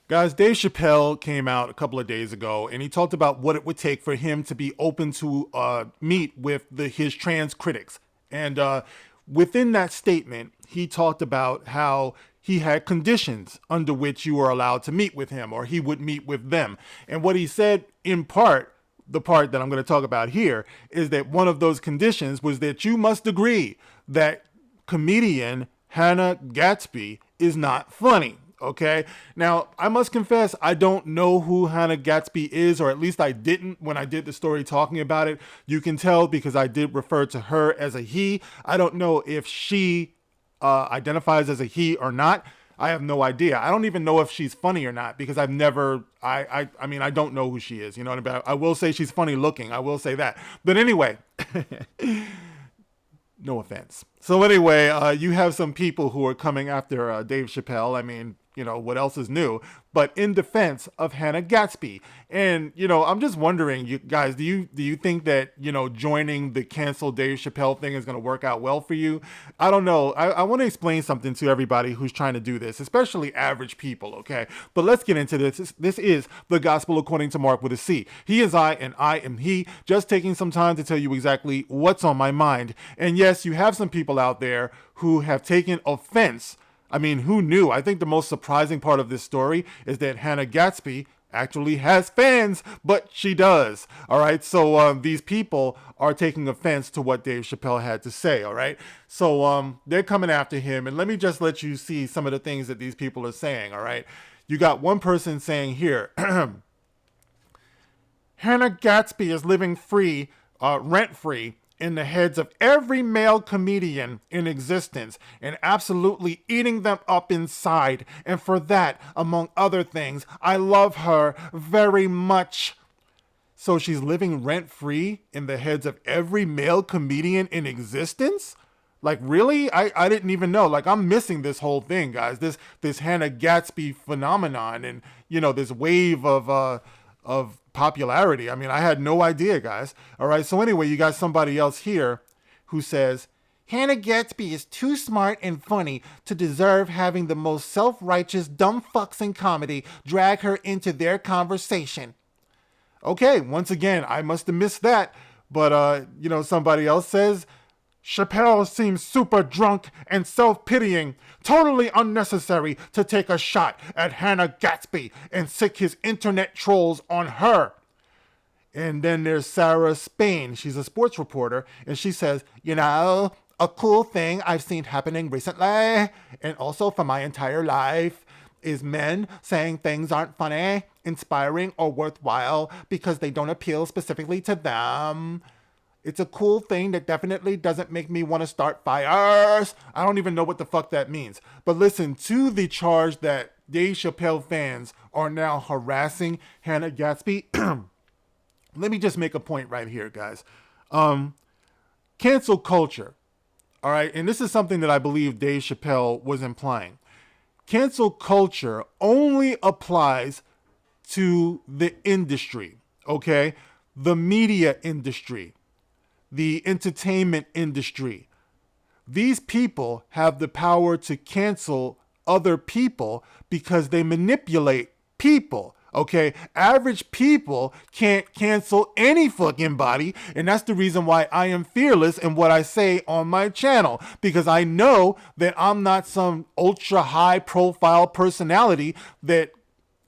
Guys, Dave Chappelle came out a couple of days ago and he talked about what it would take for him to be open to meet with his trans critics. And within that statement, he talked about how he had conditions under which you were allowed to meet with him or he would meet with them. And what he said in part, the part that I'm going to talk about here, is that one of those conditions was that you must agree that comedian Hannah Gadsby is not funny. Okay. Now, I must confess, I don't know who Hannah Gadsby is, or at least I didn't when I did the story talking about it. You can tell because I did refer to her as a he. I don't know if she identifies as a he or not. I have no idea. I don't even know if she's funny or not because I've never, I mean, I don't know who she is. You know what I mean? I will say she's funny looking. I will say that. But anyway, no offense. So anyway, you have some people who are coming after Dave Chappelle. I mean, what else is new? But in defense of Hannah Gadsby. And, I'm just wondering, you guys, do you think that, joining the cancel Dave Chappelle thing is going to work out well for you? I don't know. I want to explain something to everybody who's trying to do this, especially average people, okay? But let's get into this. This is the gospel according to Mark with a C. He is I and I am he, just taking some time to tell you exactly what's on my mind. And yes, you have some people out there who have taken offense. I mean, who knew? I think the most surprising part of this story is that Hannah Gadsby actually has fans, but she does. All right. So these people are taking offense to what Dave Chappelle had to say. All right. So they're coming after him. And let me just let you see some of the things that these people are saying. All right. You got one person saying here, Hannah Gadsby is living free, rent free, in the heads of every male comedian in existence and absolutely eating them up inside. And for that, among other things, I love her very much. So she's living rent free in the heads of every male comedian in existence? Like, really? I didn't even know. Like, I'm missing this whole thing, guys. This Hannah Gadsby phenomenon and, this wave of popularity. I mean, I had no idea, guys. All right. So anyway, you got somebody else here who says, Hannah Gadsby is too smart and funny to deserve having the most self-righteous dumb fucks in comedy drag her into their conversation. Okay. Once again, I must have missed that. But, somebody else says, Chappelle seems super drunk and self-pitying, totally unnecessary to take a shot at Hannah Gadsby and sick his internet trolls on her. And then there's Sarah Spain. She's a sports reporter, and she says, a cool thing I've seen happening recently, and also for my entire life, is men saying things aren't funny, inspiring, or worthwhile because they don't appeal specifically to them. It's a cool thing that definitely doesn't make me want to start fires. I don't even know what the fuck that means. But listen to the charge that Dave Chappelle fans are now harassing Hannah Gadsby. Let me just make a point right here, guys. Cancel culture. All right. And this is something that I believe Dave Chappelle was implying. Cancel culture only applies to the industry. Okay. The media industry. The entertainment industry. These people have the power to cancel other people because they manipulate people. Okay, average people can't cancel any fucking body, and that's the reason why I am fearless in what I say on my channel, because I know that I'm not some ultra high profile personality that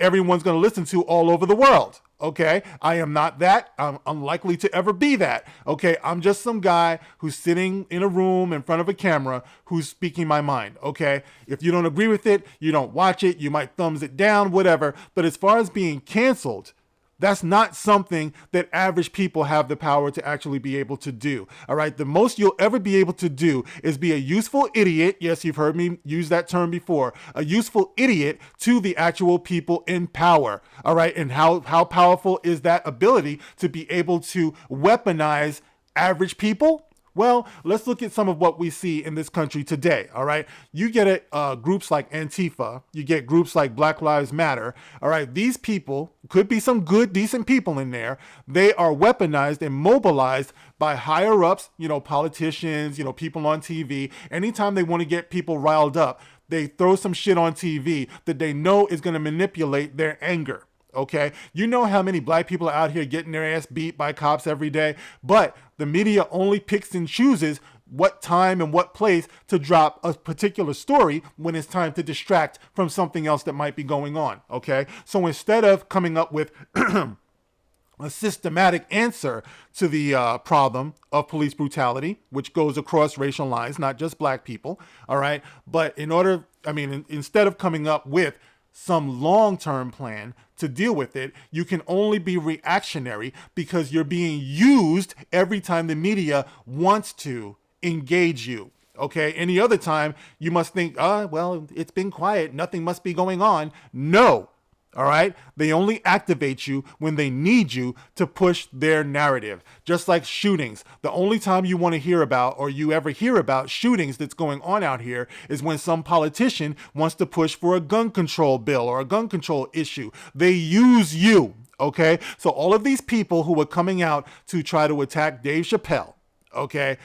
everyone's going to listen to all over the world. Okay, I am not that. I'm unlikely to ever be that. Okay, I'm just some guy who's sitting in a room in front of a camera who's speaking my mind. Okay, if you don't agree with it, you don't watch it, you might thumbs it down, whatever. But as far as being canceled, that's not something that average people have the power to actually be able to do. All right. The most you'll ever be able to do is be a useful idiot. Yes, you've heard me use that term before. A useful idiot to the actual people in power. All right. And how powerful is that ability to be able to weaponize average people? Well, let's look at some of what we see in this country today, all right? You get groups like Antifa. You get groups like Black Lives Matter, all right? These people, could be some good, decent people in there. They are weaponized and mobilized by higher-ups, politicians, people on TV. Anytime they want to get people riled up, they throw some shit on TV that they know is going to manipulate their anger. Okay, you know how many black people are out here getting their ass beat by cops every day, but the media only picks and chooses what time and what place to drop a particular story when it's time to distract from something else that might be going on. Okay, so instead of coming up with a systematic answer to the problem of police brutality, which goes across racial lines, not just black people, all right, but instead of coming up with some long-term plan to deal with it, you can only be reactionary because you're being used every time the media wants to engage you. Okay, any other time you must think, well, it's been quiet, nothing must be going on. No. All right. They only activate you when they need you to push their narrative. Just like shootings. The only time you want to hear about, or you ever hear about shootings that's going on out here, is when some politician wants to push for a gun control bill or a gun control issue. They use you. Okay. So all of these people who are coming out to try to attack Dave Chappelle, okay,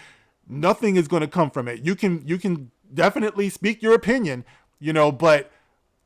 nothing is going to come from it. You can definitely speak your opinion, but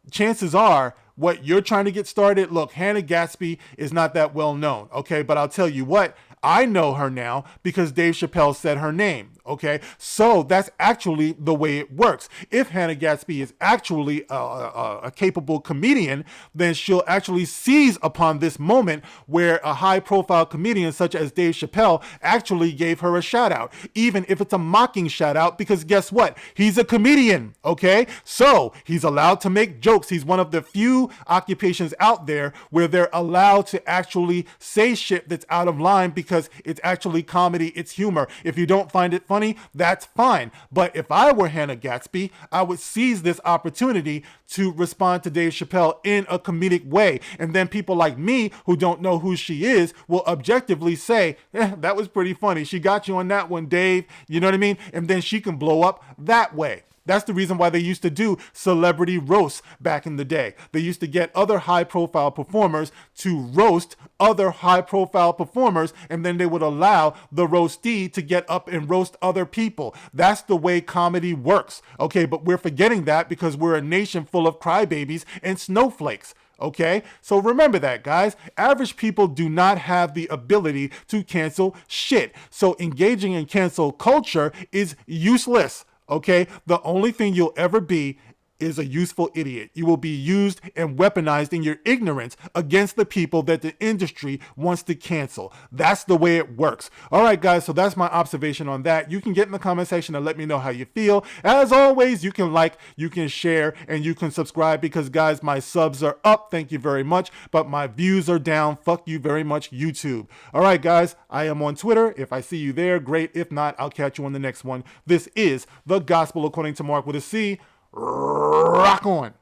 chances are, what you're trying to get started, look, Hannah Gadsby is not that well known, okay? But I'll tell you what, I know her now because Dave Chappelle said her name, okay? So that's actually the way it works. If Hannah Gadsby is actually a capable comedian, then she'll actually seize upon this moment where a high-profile comedian such as Dave Chappelle actually gave her a shout-out, even if it's a mocking shout-out, because guess what? He's a comedian, okay? So he's allowed to make jokes. He's one of the few occupations out there where they're allowed to actually say shit that's out of line because it's actually comedy, it's humor. If you don't find it funny, that's fine. But if I were Hannah Gadsby, I would seize this opportunity to respond to Dave Chappelle in a comedic way. And then people like me who don't know who she is will objectively say, that was pretty funny. She got you on that one, Dave. You know what I mean? And then she can blow up that way. That's the reason why they used to do celebrity roasts back in the day. They used to get other high-profile performers to roast other high-profile performers, and then they would allow the roastee to get up and roast other people. That's the way comedy works. Okay, but we're forgetting that because we're a nation full of crybabies and snowflakes. Okay, so remember that, guys. Average people do not have the ability to cancel shit. So engaging in cancel culture is useless. Okay, the only thing you'll ever be is a useful idiot. You will be used and weaponized in your ignorance against the people that the industry wants to cancel. That's the way it works. All right, guys, so that's my observation on that. You can get in the comment section and let me know how you feel. As always, you can like, you can share, and you can subscribe because, guys, my subs are up. Thank you very much. But my views are down. Fuck you very much, YouTube. All right, guys, I am on Twitter. If I see you there, great. If not, I'll catch you on the next one. This is The Gospel According to Mark with a C. Rock on.